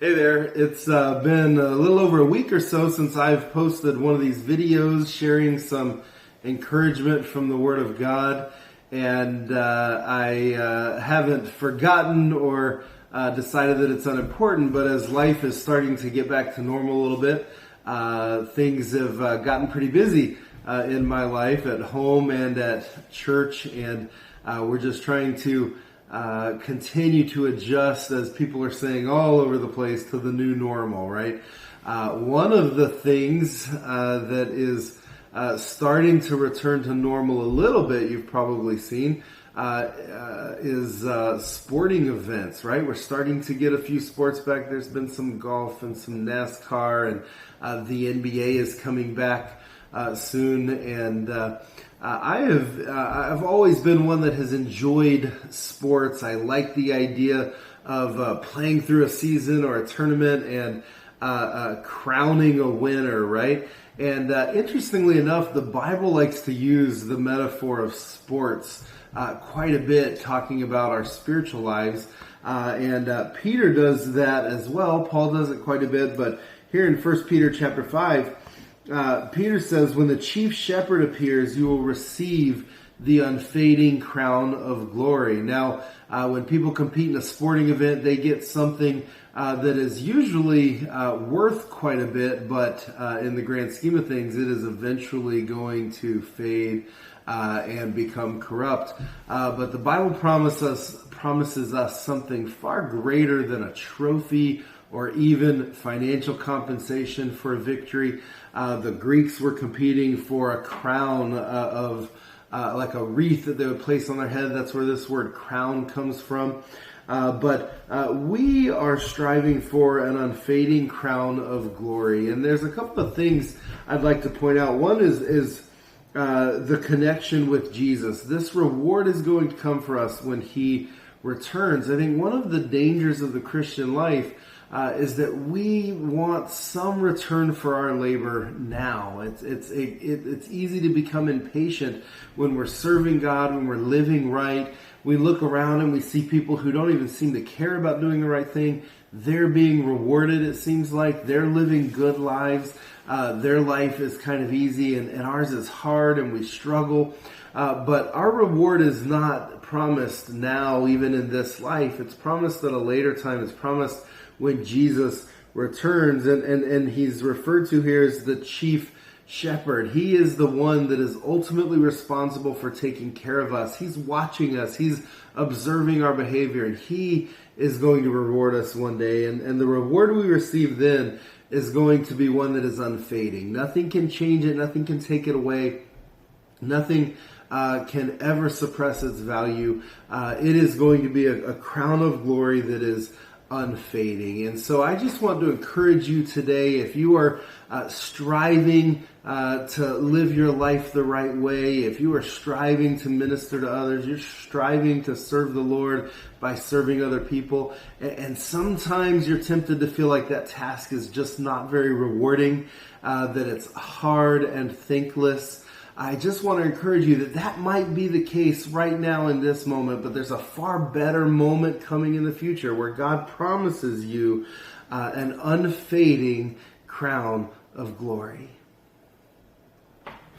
Hey there, it's been a little over a week or so since I've posted one of these videos sharing some encouragement from the Word of God, and I haven't forgotten or decided that it's unimportant, but as life is starting to get back to normal a little bit, things have gotten pretty busy in my life at home and at church, and we're just trying to continue to adjust, as people are saying all over the place, to the new normal, right? One of the things that is starting to return to normal a little bit, you've probably seen, is sporting events, right? We're starting to get a few sports back. There's been some golf and some NASCAR, and the NBA is coming back soon, and I've always been one that has enjoyed sports. I like the idea of playing through a season or a tournament and crowning a winner, right? And interestingly enough, the Bible likes to use the metaphor of sports quite a bit, talking about our spiritual lives. And Peter does that as well. Paul does it quite a bit, but here in 1 Peter chapter 5, Peter says, when the chief shepherd appears, you will receive the unfading crown of glory. Now, when people compete in a sporting event, they get something that is usually worth quite a bit, but in the grand scheme of things, it is eventually going to fade and become corrupt. But the Bible promises us something far greater than a trophy or even financial compensation for a victory. The Greeks were competing for a crown of like a wreath that they would place on their head. That's where this word crown comes from. But we are striving for an unfading crown of glory. And there's a couple of things I'd like to point out. One is the connection with Jesus. This reward is going to come for us when He returns. I think one of the dangers of the Christian life is that we want some return for our labor now. It's easy to become impatient when we're serving God, when we're living right. We look around and we see people who don't even seem to care about doing the right thing. They're being rewarded, it seems like. They're living good lives. Their life is kind of easy, and ours is hard, and we struggle. But our reward is not promised now, even in this life. It's promised at a later time. It's promised when Jesus returns, and He's referred to here as the chief shepherd. He is the one that is ultimately responsible for taking care of us. He's watching us. He's observing our behavior, and He is going to reward us one day. And the reward we receive then is going to be one that is unfading. Nothing can change it. Nothing can take it away. Nothing can ever suppress its value. It is going to be a crown of glory that is unfading. And so I just want to encourage you today, if you are striving to live your life the right way, if you are striving to minister to others, you're striving to serve the Lord by serving other people, and sometimes you're tempted to feel like that task is just not very rewarding, that it's hard and thankless, I just want to encourage you that might be the case right now in this moment, but there's a far better moment coming in the future where God promises you an unfading crown of glory.